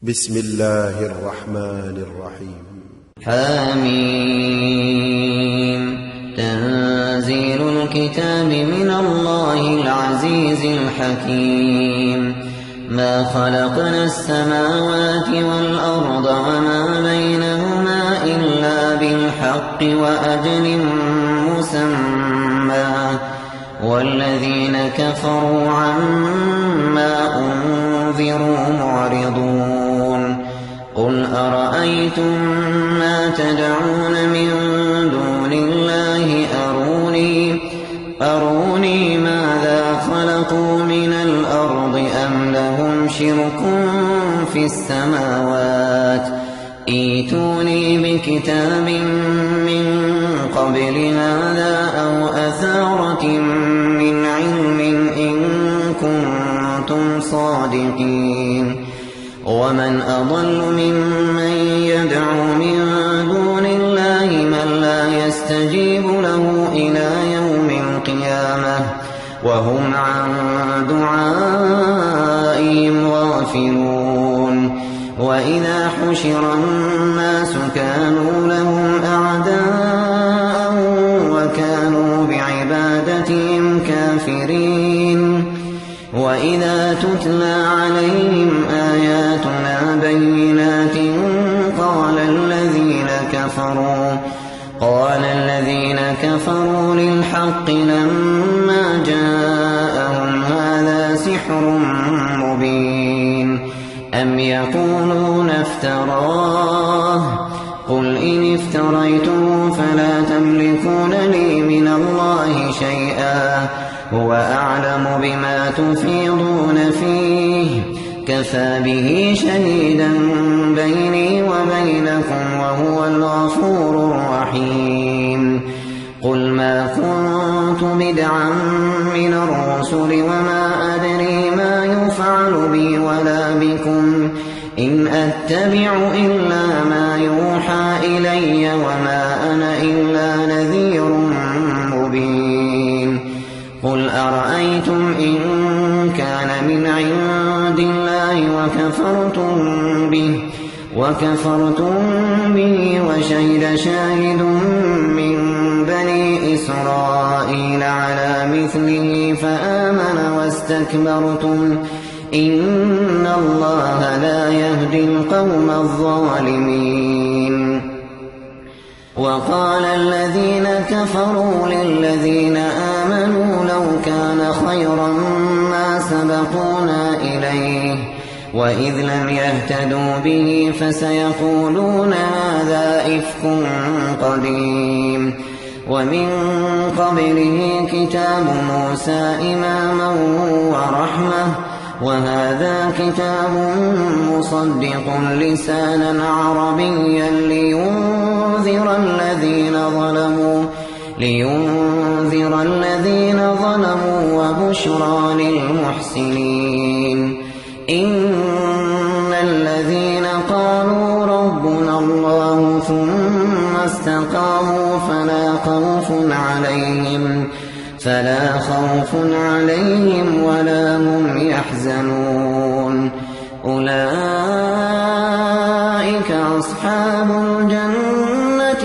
بسم الله الرحمن الرحيم. حميم. تنزيل الكتاب من الله العزيز الحكيم. ما خلقنا السماوات والأرض وما بينهما إلا بالحق وأجل مسمى والذين كفروا عما أنذروا معرضون. قل أرأيتم ما تدعون من دون الله أروني ماذا خلقوا من الأرض أم لهم شرك في السماوات ائتوني بكتاب من قبل هذا أو أثارة من علم إن كنتم صادقين. ومن أضل ممن يدعو من دون الله من لا يستجيب له إلى يوم القيامة وهم عن دعائهم غافلون. وإذا حشر الناس كانوا لهم أعداء وكانوا بعبادتهم كافرين. وإذا تتلى عليهم آياتنا بينات قال الذين كفروا للحق لما جاءهم هذا سحر مبين. أم يقولون افتراه قل إن افتريته فلا تملكون لي من الله شيئا هو أعلم بما تفيضون فيه كفى به شهيدا بيني وبينكم وهو الغفور الرحيم. قل ما كنت بدعا من الرسل وما أدري ما يفعل بي ولا بكم إن أتبع إلا ما يوحى إلي وما أنا إلا نذير مبين. قل أرأيتم إن كان من عند الله وكفرتم به وشهد شاهد من بني إسرائيل على مثله فآمن واستكبرتم إن الله لا يهدي القوم الظالمين. وقال الذين كفروا للذين آمنوا لو كان خيرا ما سبقونا إليه وإذ لم يهتدوا به فسيقولون هذا إفك قديم. ومن قبله كتاب موسى إماما ورحمة وهذا كتاب مصدق لسانا عربيا لينذر الذين ظلموا وبشرى للمحسنين. إن الذين قالوا ربنا الله ثم استقاموا فلا خوف عليهم ولا هم يحزنون. أولئك أصحاب الجنة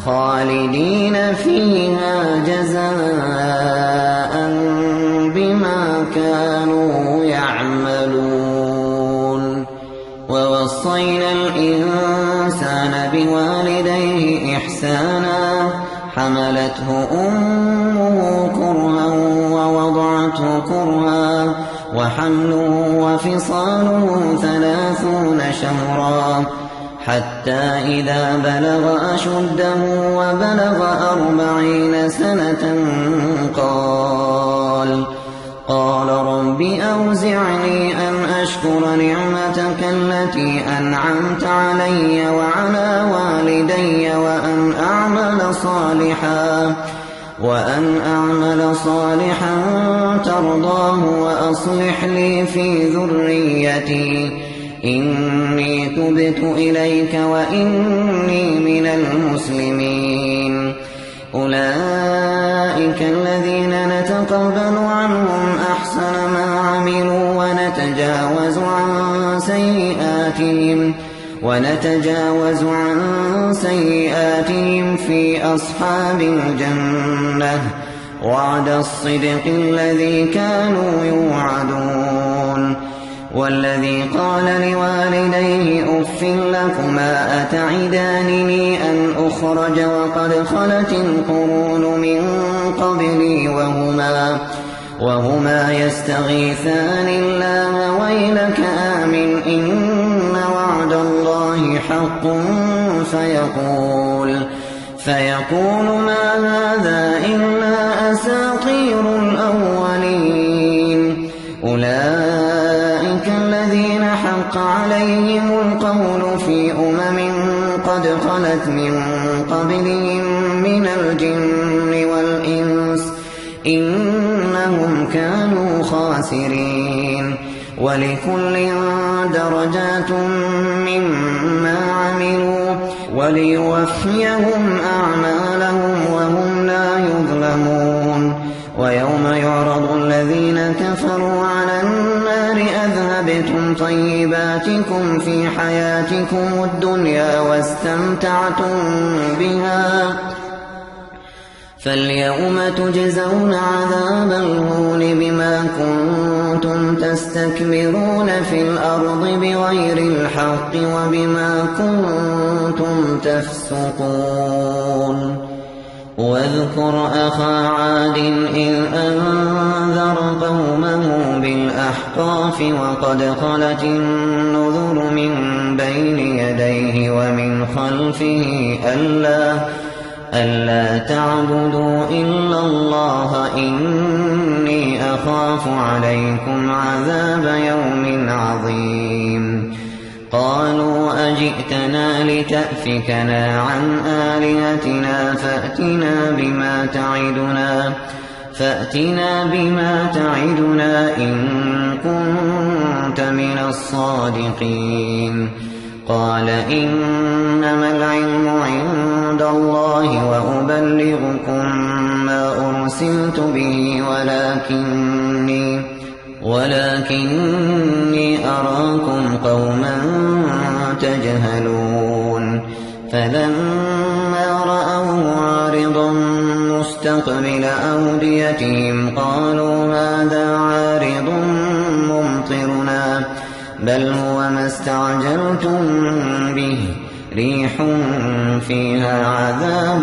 خالدين فيها جزاء بما كانوا يعملون. ووصينا الإنسان بوالديه إحسانا حملته أمه كرها ووضعته كرها وحمله وفصاله 30 شهرا حتى إذا بلغ أشده وبلغ 40 سنة قال رب أوزعني أن أشكر نعمتك التي أنعمت علي وعلى والدي وأن أعمل صالحا ترضاه وأصلح لي في ذريتي إني تبت إليك وإني من المسلمين. أولئك الذين نتقبل عنهم أحسن ما عملوا ونتجاوز عن سيئاتهم في أصحاب الجنة وعد الصدق الذي كانوا يوعدون. والذي قال لوالديه أف لكما أتعدانني أن أخرج وقد خلت القرون من قبلي وهما يستغيثان الله ويلك آمن إن وعد الله حق فيقول ما هذا إلا أساطير الأولين. أولئك الذين حق عليهم القول في قد خلت من قبلهم من الجن والإنس إنهم كانوا خاسرين. ولكل درجات مما عملوا وليوفيهم أعمالهم وهم لا يظلمون. ويوم يعرض الذين كفروا على النار أذهبتم طيباتكم في حياتكم الدنيا واستمتعتم بها فاليوم تجزون عذاب الهون بما كنتم تستكبرون في الأرض بغير الحق وبما كنتم تفسقون. واذكر أخا عاد إذ أنذر قومه بالأحقاف وقد خلت النذر من بين يديه ومن خلفه ألا تعبدوا إلا الله إني أخاف عليكم عذاب يوم عظيم. قالوا أجئتنا لتأفكنا عن آلهتنا فأتنا بما تعدنا إن كنت من الصادقين. قال إنما العلم عند الله وأبلغكم ما أرسلت به ولكني أراكم قوما تجهلون. فلما رأوه عارضا مستقبل أوديتهم قالوا هذا عارض ممطرنا بل هو ما استعجلتم به ريح فيها عذاب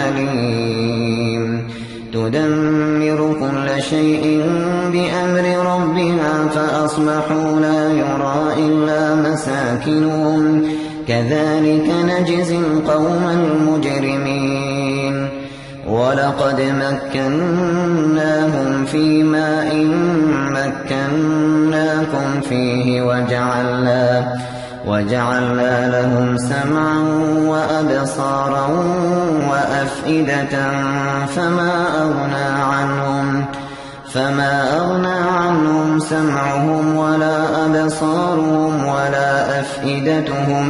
أليم تدمر كل شيء بأمر ربها فأصبحوا لا يرى إلا مساكنهم كذلك نجزي القوم المجرمين. ولقد مكناهم في ماء مكناكم فيه وجعلنا لهم سمعا وأبصارا وأفئدة فما أغنى عنهم سمعهم ولا أبصارهم ولا أفئدتهم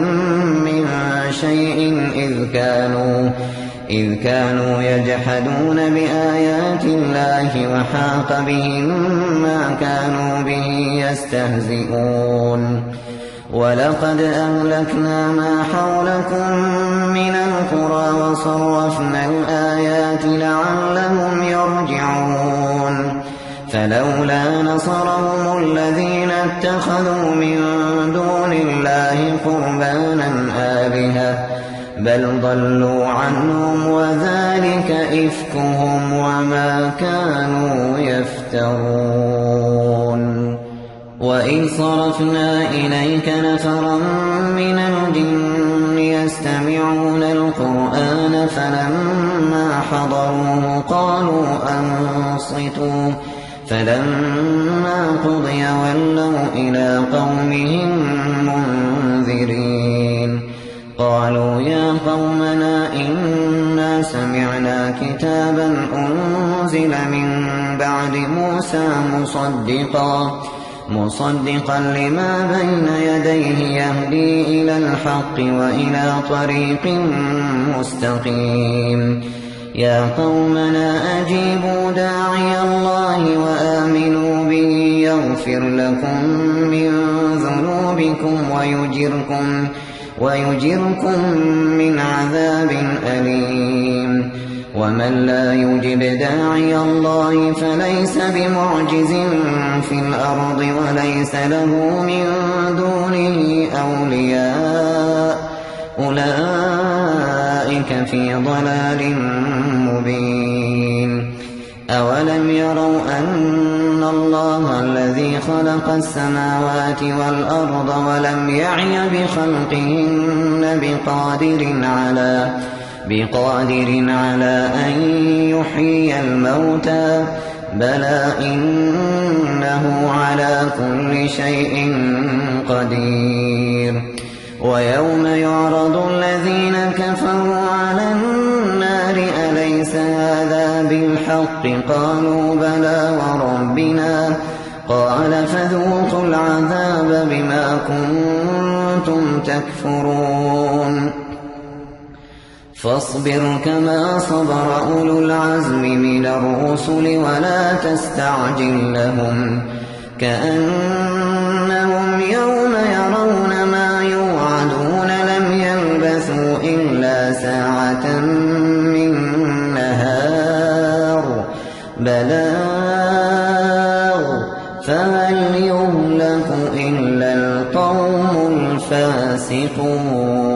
من شيء إذ كانوا يجحدون بآيات الله وحاق بهم ما كانوا به يستهزئون. ولقد أهلكنا ما حولكم من القرى وصرفنا الآيات لعلهم يرجعون. فلولا نصرهم الذين اتخذوا من دون الله قربانا آلهة بل ضلوا عنهم وذلك إفكهم وما كانوا يفترون. وإذ صرفنا إليك نفرا من الجن يستمعون القرآن فلما حضروه قالوا أنصتوا فلما قضي ولوا إلى قومهم منذرين. قالوا يا قومنا إنا سمعنا كتابا أنزل من بعد موسى مصدقا لما بين يديه يهدي إلى الحق وإلى طريق مستقيم يا قومنا أجيبوا داعي الله وآمنوا به يغفر لكم من ذنوبكم ويجركم من عذاب أليم ومن لا يجب داعي الله فليس بمعجز في الأرض وليس له من دونه أولياء أولئك في ضلال مبين أولم يروا أن الله الذي خلق السماوات والأرض ولم يعي بخلقهن بقادر على أن يحيي الموتى بلى إنه على كل شيء قدير ويوم يعرض الذين كفروا على النار أليس هذا بالحق قالوا بلى وربنا قال فذوقوا العذاب بما كنتم تكفرون فاصبر كما صبر أولو العزم من الرسل ولا تستعجل لهم كأنهم يوم يرون ما يوعدون لم يلبثوا إلا ساعة من نهار بلاغ فهل يهلك إلا القوم الفاسقون